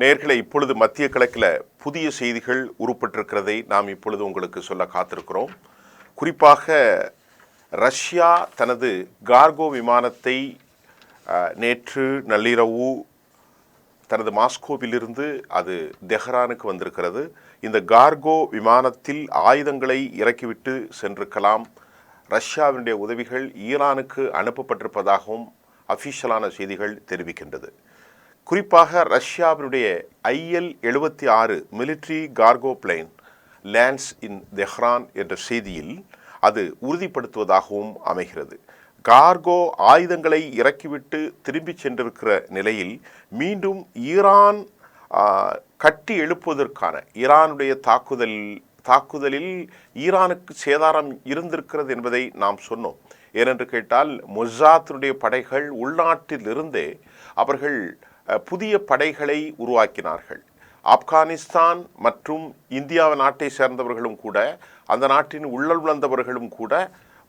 நேயர்களே, இப்பொழுது மத்திய கிழக்கில் புதிய செய்திகள் உருப்பட்டிருக்கிறதை நாம் இப்பொழுது உங்களுக்கு சொல்ல காத்திருக்கிறோம். குறிப்பாக ரஷ்யா தனது கார்கோ விமானத்தை நேற்று நள்ளிரவு தனது மாஸ்கோவிலிருந்து அது தெஹ்ரானுக்கு வந்திருக்கிறது. இந்த கார்கோ விமானத்தில் ஆயுதங்களை இறக்கிவிட்டு சென்றிருக்கலாம். ரஷ்யாவினுடைய உதவிகள் ஈரானுக்கு அனுப்பப்பட்டிருப்பதாகவும் அஃபிஷியலான செய்திகள் தெரிவிக்கின்றது. குறிப்பாக ரஷ்யாவினுடைய IL-76 military cargo plane lands in Tehran என்ற செய்தியில் அது உறுதிப்படுத்துவதாகவும் அமைகிறது. கார்கோ ஆயுதங்களை இறக்கிவிட்டு திரும்பி சென்றிருக்கிற நிலையில் மீண்டும் ஈரான் கட்டி எழுப்புவதற்கான ஈரானுடைய தாக்குதலில் ஈரானுக்கு சேதாரம் இருந்திருக்கிறது என்பதை நாம் சொன்னோம். ஏனென்று கேட்டால் மொசாத்தினுடைய படைகள் உள்நாட்டிலிருந்தே அவர்கள் புதிய படைகளை உருவாக்கினார்கள். ஆப்கானிஸ்தான் மற்றும் இந்தியா நாட்டை சேர்ந்தவர்களும் கூட, அந்த நாட்டின் உள்ளவந்தவர்களும் கூட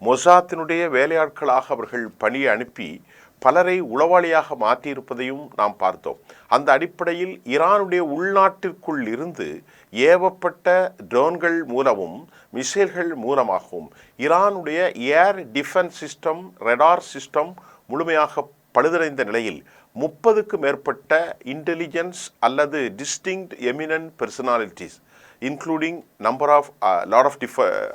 மொசாத்தினுடைய வேலையாட்களாக அவர்கள் பணியை அனுப்பி பலரை உளவாளியாக மாற்றியிருப்பதையும் நாம் பார்த்தோம். அந்த அடிப்படையில் ஈரானுடைய உள்நாட்டிற்குள் இருந்து ஏவப்பட்ட ட்ரோன்கள் மூலமும் மிசைல்கள் மூலமாகவும் ஈரானுடைய air defence system, radar system முழுமையாக பழுதடைந்த நிலையில் 30க்கு மேற்பட்ட இன்டெலிஜென்ஸ் அல்லது distinct eminent personalities including number of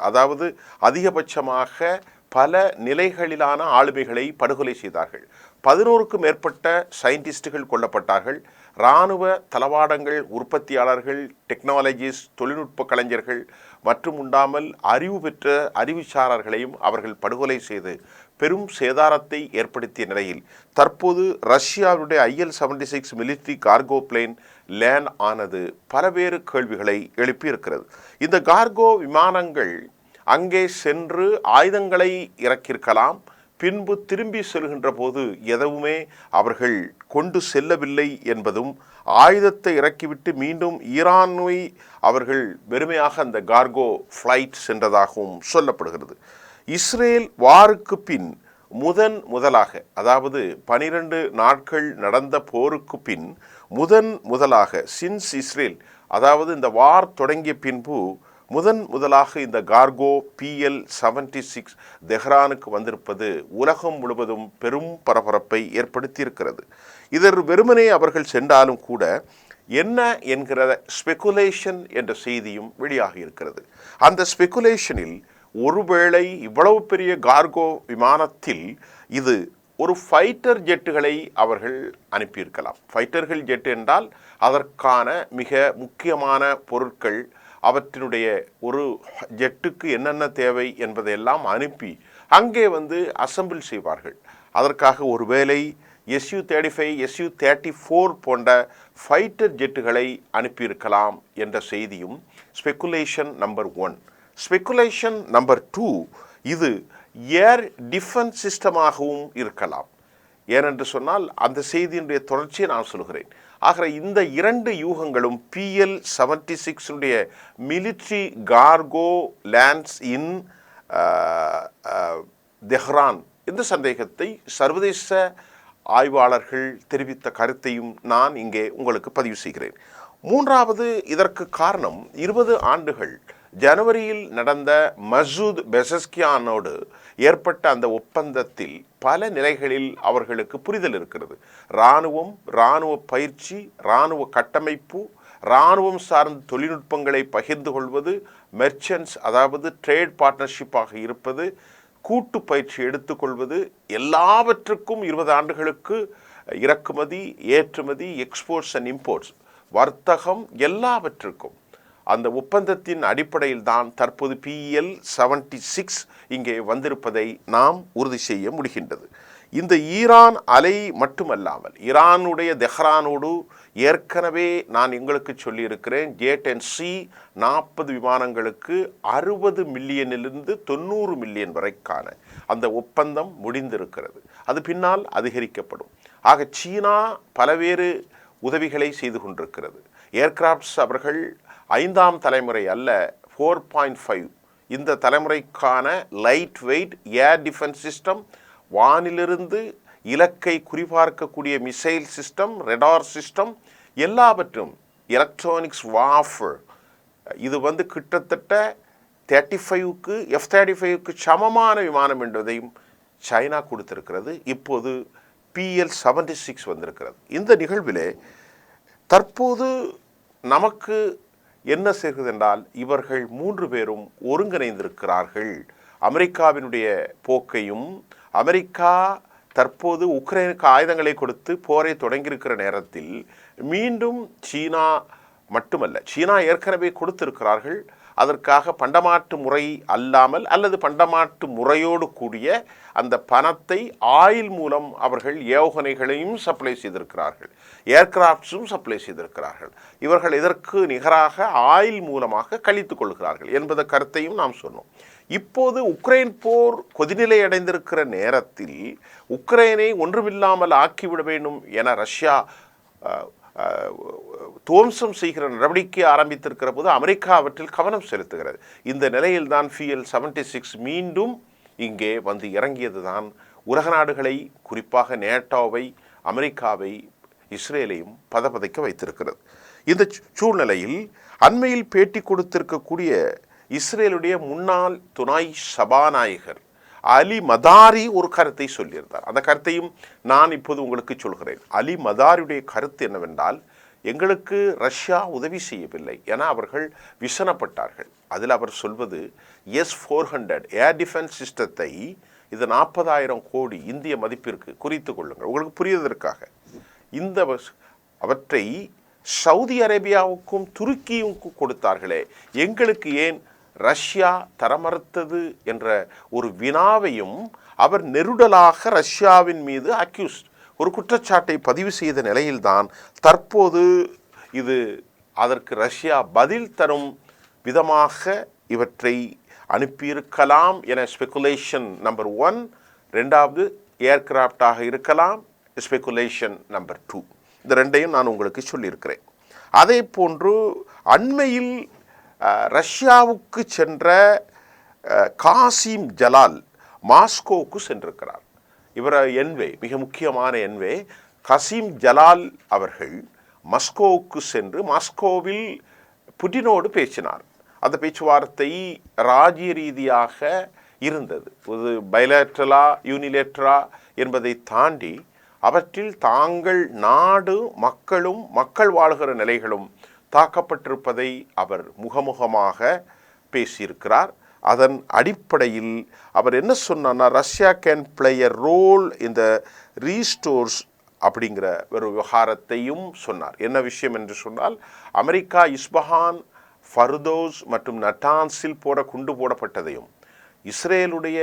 அதாவது அதிகபட்சமாக பல நிலைகளிலான ஆளுமைகளை படுகொலை செய்தார்கள். 11க்கும் மேற்பட்ட சயின்டிஸ்டுகள் கொல்லப்பட்டார்கள். இராணுவ தளவாடங்கள் உற்பத்தியாளர்கள், டெக்னாலஜிஸ்ட், தொழில்நுட்ப கலைஞர்கள் மற்றும் உண்டாமல் அறிவு பெற்ற அறிவுசாரர்களையும் அவர்கள் படுகொலை செய்து பெரும் சேதாரத்தை ஏற்படுத்திய நிலையில் தற்போது ரஷ்யாவுடைய IL-76 military cargo plane land ஆனது பலவேறு கேள்விகளை எழுப்பியிருக்கிறது. இந்த கார்கோ விமானங்கள் அங்கே சென்று ஆயுதங்களை இறக்கியிருக்கலாம். பின்பு திரும்பி செல்கின்ற போது எதுவுமே அவர்கள் கொண்டு செல்லவில்லை என்பதும், ஆயுதத்தை இறக்கிவிட்டு மீண்டும் ஈரானை அவர்கள் வெறுமையாக அந்த கார்கோ ஃப்ளைட் சென்றதாகவும் சொல்லப்படுகிறது. இஸ்ரேல் வாருக்கு பின் முதலாக, அதாவது 12 நாட்கள் நடந்த போருக்கு பின் முதலாக சின்ஸ் இஸ்ரேல், அதாவது இந்த வார் தொடங்கிய பின்பு முதலாக இந்த கார்கோ PL-76 தெஹ்ரானுக்கு வந்திருப்பது உலகம் முழுவதும் பெரும் பரபரப்பை ஏற்படுத்தியிருக்கிறது. இதர் வெறுமனே அவர்கள் சென்றாலும் கூட என்ன என்கிற ஸ்பெகுலேஷன் என்ற செய்தியும் வெளியாகி இருக்கிறது. அந்த ஸ்பெகுலேஷனில் ஒருவேளை இவ்வளவு பெரிய கார்கோ விமானத்தில் இது ஒரு ஃபைட்டர் ஜெட்டுகளை அவர்கள் அனுப்பியிருக்கலாம். ஃபைட்டர்கள் ஜெட் என்றால் அதற்கான மிக முக்கியமான பொருட்கள், அவற்றினுடைய ஒரு ஜெட்டுக்கு என்னென்ன தேவை என்பதையெல்லாம் அனுப்பி அங்கே அசம்பிள் செய்வார்கள். அதற்காக ஒருவேளை Su-35, Su-34 போன்ற ஃபைட்டர் ஜெட்டுகளை அனுப்பியிருக்கலாம் என்ற செய்தியும் ஸ்பெகுலேஷன் நம்பர் 1. ஸ்பெகுலேஷன் நம்பர் 2, இது ஏர் டிஃபென்ஸ் சிஸ்டமாகவும் இருக்கலாம். ஏனென்று சொன்னால் அந்த செய்தியினுடைய தொடர்ச்சியை நான் சொல்கிறேன். ஆக இந்த 2 யூகங்களும் PL-76 military cargo lands in Tehran இந்த சந்தேகத்தை சர்வதேச ஆய்வாளர்கள் தெரிவித்த கருத்தையும் நான் இங்கே உங்களுக்கு பதிவு செய்கிறேன். மூன்றாவது இதற்கு காரணம் 20 ஆண்டுகள் ஜனவரியில் நடந்த மசூத் பெசஸ்கியானோடு ஏற்பட்ட அந்த ஒப்பந்தத்தில் பல நிலைகளில் அவர்களுக்கு புரிதல் இருக்கிறது. இராணுவம், இராணுவ பயிற்சி, இராணுவ கட்டமைப்பு, இராணுவம் சார்ந்த தொழில்நுட்பங்களை பகிர்ந்து கொள்வது, மெர்ச்சன்ட்ஸ் அதாவது ட்ரேட் பார்ட்னர்ஷிப்பாக இருப்பது, கூட்டு பயிற்சி எடுத்துக்கொள்வது, எல்லாவற்றுக்கும் 20 ஆண்டுகளுக்கு இறக்குமதி, ஏற்றுமதி, எக்ஸ்போர்ட்ஸ் அண்ட் இம்போர்ட்ஸ், வர்த்தகம், எல்லாவற்றுக்கும் அந்த ஒப்பந்தத்தின் அடிப்படையில் தான் தற்போது PL-76 இங்கே வந்திருப்பதை நாம் உறுதி செய்ய முடிகின்றது. இந்த ஈரான் அலை மட்டுமல்லாமல் ஈரானுடைய தெஹ்ரானோடு ஏற்கனவே நான் எங்களுக்கு சொல்லியிருக்கிறேன், J-10C 40 விமானங்களுக்கு 60 மில்லியனிலிருந்து 90 மில்லியன் வரைக்கான அந்த ஒப்பந்தம் முடிந்திருக்கிறது. அது பின்னால் அதிகரிக்கப்படும். ஆக சீனா பலவேறு உதவிகளை செய்து கொண்டிருக்கிறது. ஏர்கிராஃப்ட்ஸ் அவர்கள் 5ஆம் தலைமுறை அல்ல 4.5 இந்த தலைமுறைக்கான light weight air defence system, வானிலிருந்து இலக்கை குறிபார்க்கக்கூடிய மிசைல் சிஸ்டம், ரெடார் சிஸ்டம், எல்லாவற்றும் எலக்ட்ரானிக்ஸ் வார்ஃபேர் இது கிட்டத்தட்ட 35க்கு F-35க்கு சமமான விமானம் என்பதையும் சைனா கொடுத்திருக்கிறது. இப்போது PL-76 வந்திருக்கிறது. இந்த நிகழ்விலே தற்போது நமக்கு என்ன செய்கிறது என்றால் இவர்கள் 3 பேரும் ஒருங்கிணைந்திருக்கிறார்கள். அமெரிக்காவினுடைய போக்கையும் அமெரிக்கா தற்போது உக்ரைனுக்கு ஆயுதங்களை கொடுத்து போரை தொடங்கியிருக்கிற நேரத்தில் மீண்டும் சீனா மட்டுமல்ல, சீனா ஏற்கனவே கொடுத்திருக்கிறார்கள். அதற்காக பண்டமாற்று முறை அல்லாமல் அல்லது பண்டமாற்று முறையோடு கூடிய அந்த பணத்தை ஆயில் மூலம் அவர்கள் ஏவுகணைகளையும் சப்ளை செய்திருக்கிறார்கள், ஏர்கிராஃப்ட்ஸும் சப்ளை செய்திருக்கிறார்கள். இவர்கள் இதற்கு நிகராக ஆயில் மூலமாக கழித்துக் கொள்கிறார்கள் என்பத கருத்தையும் நாம் சொன்னோம். இப்போது உக்ரைன் போர் கொதிநிலை அடைந்திருக்கிற நேரத்தில் உக்ரைனை ஒன்றுமில்லாமல் ஆக்கிவிட வேண்டும் என ரஷ்யா துவம்சம் செய்கிற நடவடிக்கை ஆரம்பித்திருக்கிற போது அமெரிக்கா அவற்றில் கவனம் செலுத்துகிறது. இந்த நிலையில்தான் PL-76 மீண்டும் இங்கே இறங்கியது தான் உலக நாடுகளை, குறிப்பாக நேட்டோவை, அமெரிக்காவை, இஸ்ரேலையும் பதப்பதைக்க வைத்திருக்கிறது. இந்த சூழ்நிலையில் அண்மையில் பேட்டி கொடுத்திருக்கக்கூடிய இஸ்ரேலுடைய முன்னாள் துணை சபாநாயகர் அலி மதாரி ஒரு கருத்தை சொல்லியிருந்தார். அந்த கருத்தையும் நான் இப்போது உங்களுக்கு சொல்கிறேன். அலி மதாரியுடைய கருத்து என்னவென்றால், எங்களுக்கு ரஷ்யா உதவி செய்யவில்லை என அவர்கள் விசனப்பட்டார்கள். அதில் அவர் சொல்வது S-400 ஏர் டிஃபென்ஸ் சிஸ்டத்தை, இது 40,000 கோடி இந்திய மதிப்பிற்கு குறித்து கொள்ளுங்கள் உங்களுக்கு புரிவதற்காக, அவற்றை சவுதி அரேபியாவுக்கும் துருக்கியுக்கும் கொடுத்தார்களே, எங்களுக்கு ஏன் ரஷ்யா தரமறுத்தது என்ற ஒரு வினாவையும் அவர் நெருடலாக ரஷ்யாவின் மீது ஒரு குற்றச்சாட்டை பதிவு செய்த நிலையில்தான் தற்போது அதற்கு ரஷ்யா பதில் தரும் விதமாக இவற்றை அனுப்பியிருக்கலாம் என ஸ்பெகுலேஷன் நம்பர் 1. ரெண்டாவது ஏர்கிராஃப்டாக இருக்கலாம், ஸ்பெகுலேஷன் நம்பர் 2. இந்த ரெண்டையும் நான் உங்களுக்கு சொல்லியிருக்கிறேன். அதே போன்று அண்மையில் ரஷ்யாவுக்கு சென்ற காசிம் ஜலால் மாஸ்கோவுக்கு சென்றிருக்கிறார். இவர் மிக முக்கியமான காசிம் ஜலால் அவர்கள் மாஸ்கோவுக்கு சென்று மாஸ்கோவில் புட்டினோடு பேசினார். அந்த பேச்சுவார்த்தை ராஜ்ய ரீதியாக இருந்தது. ஒரு பைலேட்ரலா யூனிலேட்ரா என்பதை தாண்டி அவற்றில் தாங்கள் நாடு மக்களும் மக்கள் வாழ்கிற நிலைகளும் தாக்கப்பட்டிருப்பதை அவர் முகமுகமாக பேசியிருக்கிறார். அதன் அடிப்படையில் அவர் என்ன சொன்னார்னா, Russia can play a role இந்த ரீஸ்டோர்ஸ் அப்படிங்கிற ஒரு விவகாரத்தையும் சொன்னார். என்ன விஷயம் என்று சொன்னால், அமெரிக்கா இஸ்பஹான், ஃபர்தோஸ் மற்றும் நட்டான்ஸில் குண்டு போடப்பட்டதையும் இஸ்ரேலுடைய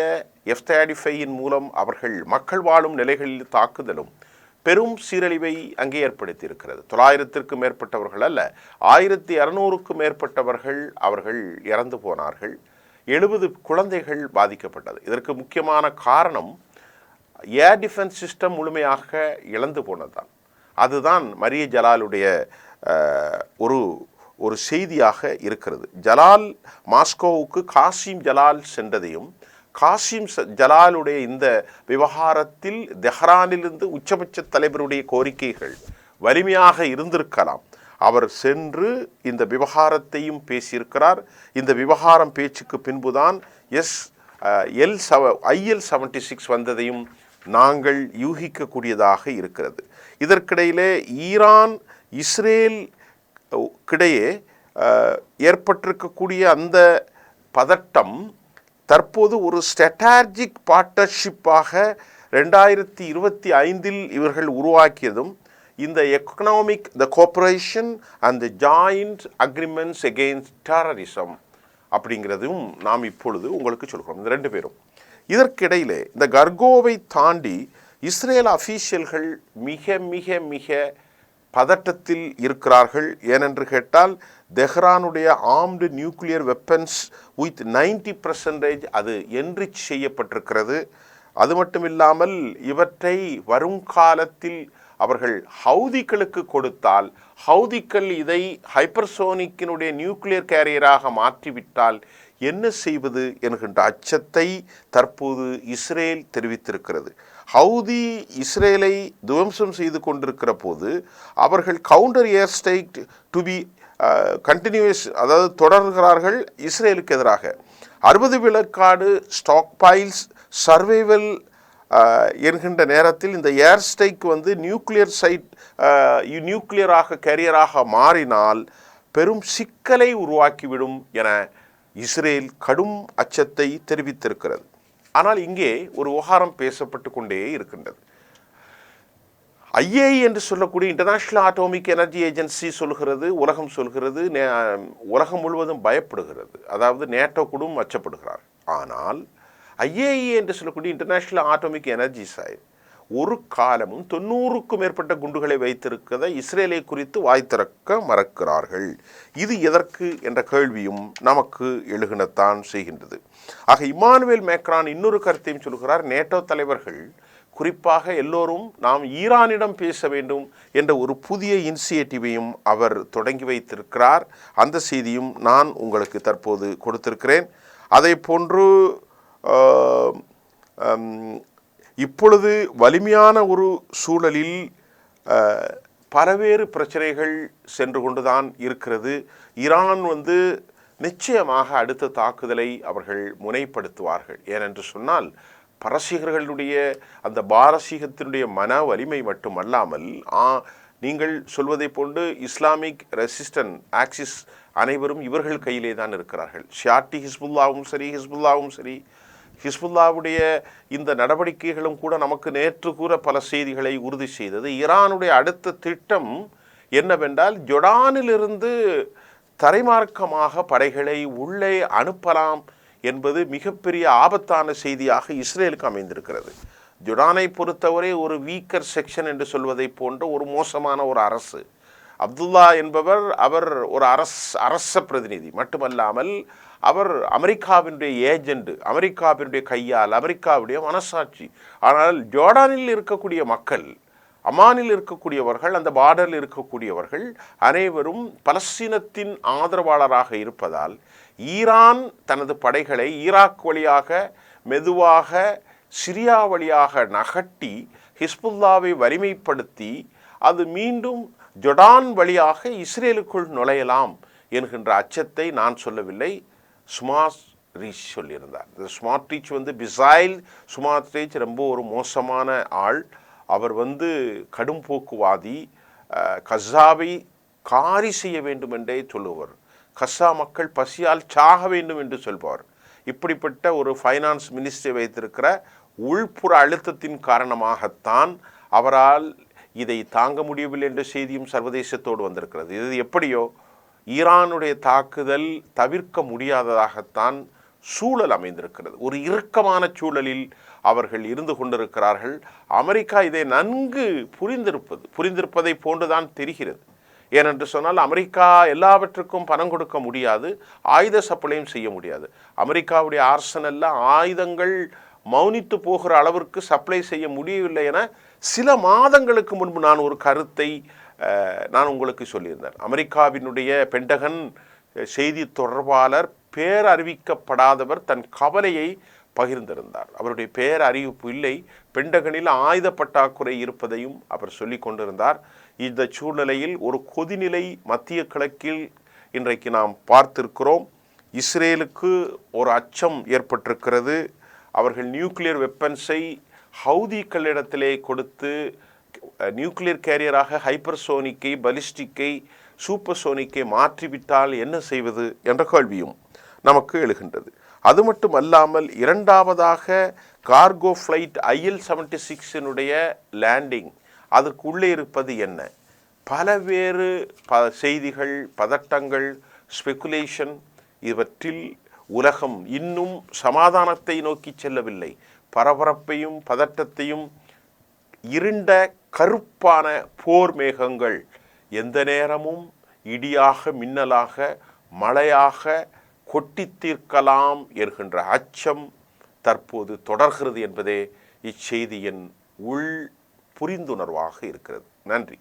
F-35 மூலம் அவர்கள் மக்கள் வாழும் நிலைகளில் தாக்குதலும் பெரும் சீரழிவை அங்கே ஏற்படுத்தியிருக்கிறது. 900க்கும் மேற்பட்டவர்கள் அல்ல, 1200க்கும் மேற்பட்டவர்கள் அவர்கள் இறந்து போனார்கள். 70 குழந்தைகள் பாதிக்கப்பட்டது. இதற்கு முக்கியமான காரணம் ஏர் டிஃபென்ஸ் சிஸ்டம் முழுமையாக இழந்து போனதுதான். அதுதான் மரிய ஜலாலுடைய ஒரு செய்தியாக இருக்கிறது. ஜலால் மாஸ்கோவுக்கு காசிம் ஜலால் சென்றதையும், காசிம் ஜலாலுடைய இந்த விவகாரத்தில் தெஹ்ரானிலிருந்து உச்சபட்ச தலைவருடைய கோரிக்கைகள் வலிமையாக இருந்திருக்கலாம். அவர் சென்று இந்த விவகாரத்தையும் பேசியிருக்கிறார். இந்த விவகாரம் பேச்சுக்கு பின்புதான் IL-76 வந்ததையும் நாங்கள் யூகிக்கக்கூடியதாக இருக்கிறது. இதற்கிடையிலே ஈரான் இஸ்ரேல் கிடையே ஏற்பட்டிருக்கக்கூடிய அந்த பதட்டம் தற்போது ஒரு ஸ்ட்ராட்டஜிக் பார்ட்னர்ஷிப்பாக 2025 இவர்கள் உருவாக்கியதும், இந்த economic cooperation and joint agreements against terrorism அப்படிங்கிறதும் நாம் இப்பொழுது உங்களுக்கு சொல்கிறோம். இந்த 2 பேரும் இதற்கிடையிலே இந்த கர்கோவை தாண்டி இஸ்ரேல் அஃபீஷியல்கள் மிக மிக மிக பதட்டத்தில் இருக்கிறார்கள். ஏனென்று கேட்டால், தெஹ்ரானுடைய ஆர்ம்டு நியூக்ளியர் வெப்பன்ஸ் வித் 90% அது என்ரிச் செய்யப்பட்டிருக்கிறது. அது மட்டும் இல்லாமல் இவற்றை வருங்காலத்தில் அவர்கள் ஹவுதிகளுக்கு கொடுத்தால், ஹவுதிகள் இதை ஹைப்பர்சோனிக்கினுடைய நியூக்ளியர் கேரியராக மாற்றிவிட்டால் என்ன செய்வது என்கின்ற அச்சத்தை தற்போது இஸ்ரேல் தெரிவித்திருக்கிறது. ஹவுதி இஸ்ரேலை துவம்சம் செய்து கொண்டிருக்கிற போது அவர்கள் counter air strike to be continues, அதாவது தொடர்கிறார்கள் இஸ்ரேலுக்கு எதிராக. 60 விழுக்காடு ஸ்டாக் பைல்ஸ் சர்வைவல் என்கின்ற நேரத்தில் இந்த ஏர் ஸ்ட்ரைக் நியூக்ளியர் சைட் நியூக்ளியராக கேரியராக மாறினால் பெரும் சிக்கலை உருவாக்கிவிடும் என இஸ்ரேல் கடும் அச்சத்தை தெரிவித்திருக்கிறது. ஆனால் இங்கே ஒரு விவகாரம் பேசப்பட்டு கொண்டே இருக்கின்றது. IAEA என்று சொல்லக்கூடிய இன்டர்நேஷ்னல் ஆட்டோமிக் எனர்ஜி ஏஜென்சி சொல்கிறது, உலகம் சொல்கிறது, உலகம் முழுவதும் பயப்படுகிறது, அதாவது நேட்டோ கூட அச்சப்படுகிறார். ஆனால் IAEA என்று சொல்லக்கூடிய இன்டர்நேஷ்னல் ஆட்டோமிக் எனர்ஜி சைட் ஒரு காலமும் 90க்கும் மேற்பட்ட குண்டுகளை வைத்திருக்கிறத இஸ்ரேலை குறித்து வாய் திறக்க மறக்கிறார்கள். இது எதற்கு என்ற கேள்வியும் நமக்கு எழுகினத்தான் செய்கின்றது. ஆக இமானுவேல் மேக்ரான் இன்னொரு கருத்தையும் சொல்கிறார். நேட்டோ தலைவர்கள் குறிப்பாக எல்லோரும் நாம் ஈரானிடம் பேச வேண்டும் என்ற ஒரு புதிய இனிஷியேட்டிவையும் அவர் தொடங்கி வைத்திருக்கிறார். அந்த செய்தியும் நான் உங்களுக்கு தற்போது கொடுத்திருக்கிறேன். அதை போன்று இப்பொழுது வலிமையான ஒரு சூழலில் பலவேறு பிரச்சனைகள் சென்று கொண்டுதான் இருக்கிறது. ஈரான் நிச்சயமாக அடுத்த தாக்குதலை அவர்கள் முனைப்படுத்துவார்கள். ஏனென்று சொன்னால் பரசீகர்களுடைய அந்த பாரசீகத்தினுடைய மன வலிமை மட்டுமல்லாமல் நீங்கள் சொல்வதை போன்று இஸ்லாமிக் ரெசிஸ்டன்ட் ஆக்சிஸ் அனைவரும் இவர்கள் கையிலே தான் இருக்கிறார்கள். ஷியாட்டி ஹிஸ்புல்லாவும் சரி ஹிஸ்புல்லாவுடைய இந்த நடவடிக்கைகளும் கூட நமக்கு நேற்று கூற பல செய்திகளை உறுதி செய்தது. ஈரானுடைய அடுத்த திட்டம் என்னவென்றால் ஜொர்டானிலிருந்து தரைமார்க்கமாக படைகளை உள்ளே அனுப்பலாம் என்பது மிகப்பெரிய ஆபத்தான செய்தியாக இஸ்ரேலுக்கு அமைந்திருக்கிறது. ஜொர்டானை பொறுத்தவரை ஒரு வீக்கர் செக்ஷன் என்று சொல்வதை போன்ற ஒரு மோசமான ஒரு அரசு. அப்துல்லா என்பவர் அவர் ஒரு அரச பிரதிநிதி மட்டுமல்லாமல் அவர் அமெரிக்காவினுடைய ஏஜெண்ட், அமெரிக்காவினுடைய கையால், அமெரிக்காவுடைய மனசாட்சி. ஆனால் ஜோர்டானில் இருக்கக்கூடிய மக்கள், அமானில் இருக்கக்கூடியவர்கள், அந்த பார்டரில் இருக்கக்கூடியவர்கள் அனைவரும் பலஸ்தீனத்தின் ஆதரவாளராக இருப்பதால் ஈரான் தனது படைகளை ஈராக் வழியாக மெதுவாக சிரியா வழியாக நகட்டி ஹிஸ்புல்லாவை வலிமைப்படுத்தி அது மீண்டும் ஜொர்டான் வழியாக இஸ்ரேலுக்குள் நுழையலாம் என்கின்ற அச்சத்தை நான் சொல்லவில்லை, ஸ்மார்ட்ரிச் சொல்லியிருந்தார். இந்த ஸ்மார்ட்ரிச் பிசைல் ஸ்மார்ட்ரிச் ரொம்ப ஒரு மோசமான ஆள். அவர் கடும் போக்குவாதி. கஸாவை காரி செய்ய வேண்டும் என்றே சொல்லுவார். கஸா மக்கள் பசியால் சாக வேண்டும் என்று சொல்பவர். இப்படிப்பட்ட ஒரு ஃபைனான்ஸ் மினிஸ்டரை வைத்திருக்கிற உள்புற அழுத்தத்தின் காரணமாகத்தான் அவரால் இதை தாங்க முடியவில்லை என்ற செய்தியும் சர்வதேசத்தோடு வந்திருக்கிறது. இது எப்படியோ ஈரானுடைய தாக்குதல் தவிர்க்க முடியாததாகத்தான் சூழல் அமைந்திருக்கிறது. ஒரு இறுக்கமான சூழலில் அவர்கள் இருந்து கொண்டிருக்கிறார்கள். அமெரிக்கா இதை நன்கு புரிந்திருப்பதை போன்றுதான் தெரிகிறது. ஏனென்று சொன்னால் அமெரிக்கா எல்லாவற்றுக்கும் பணம் கொடுக்க முடியாது, ஆயுத சப்ளையும் செய்ய முடியாது. அமெரிக்காவுடைய ஆர்சனல்ல ஆயுதங்கள் மௌனித்து போகிற அளவிற்கு சப்ளை செய்ய முடியவில்லை என சில மாதங்களுக்கு முன்பு நான் ஒரு கருத்தை நான் உங்களுக்கு சொல்லியிருந்தேன். அமெரிக்காவினுடைய பென்டகன் செய்தி தொடர்பாளர் பேர் அறிவிக்கப்படாதவர் தன் கவலையை பகிர்ந்திருந்தார். அவருடைய பேர் அறிவிப்பு இல்லை. பென்டகனில் ஆயுத பற்றாக்குறை இருப்பதையும் அவர் சொல்லி கொண்டிருந்தார். இந்த சூழ்நிலையில் ஒரு கொதிநிலை மத்திய கிழக்கில் இன்றைக்கு நாம் பார்த்திருக்கிறோம். இஸ்ரேலுக்கு ஒரு அச்சம் ஏற்பட்டிருக்கிறது. அவர்கள் நியூக்ளியர் வெப்பன்ஸை ஹவுதிகளிடத்திலே கொடுத்து நியூக்ளியர் கேரியராக ஹைப்பர்சோனிக்கை, பலிஸ்டிக்கை, சூப்பர்சோனிக்கை மாற்றிவிட்டால் என்ன செய்வது என்ற கேள்வியும் நமக்கு எழுகின்றது. அது மட்டும் அல்லாமல் இரண்டாவதாக கார்கோ ஃப்ளைட் IL-76 லேண்டிங், அதற்குள்ளே இருப்பது என்ன? பலவேறு செய்திகள், பதட்டங்கள், ஸ்பெகுலேஷன். இவற்றில் உலகம் இன்னும் சமாதானத்தை நோக்கி செல்லவில்லை. பரபரப்பையும் பதட்டத்தையும் இருண்ட கருப்பான போர் மேகங்கள் எந்த நேரமும் இடியாக, மின்னலாக, மழையாக கொட்டி தீர்க்கலாம் என்கின்ற அச்சம் தற்போது தொடர்கிறது என்பதே இச்செய்தியின் உள் புரிந்துணர்வாக இருக்கிறது. நன்றி.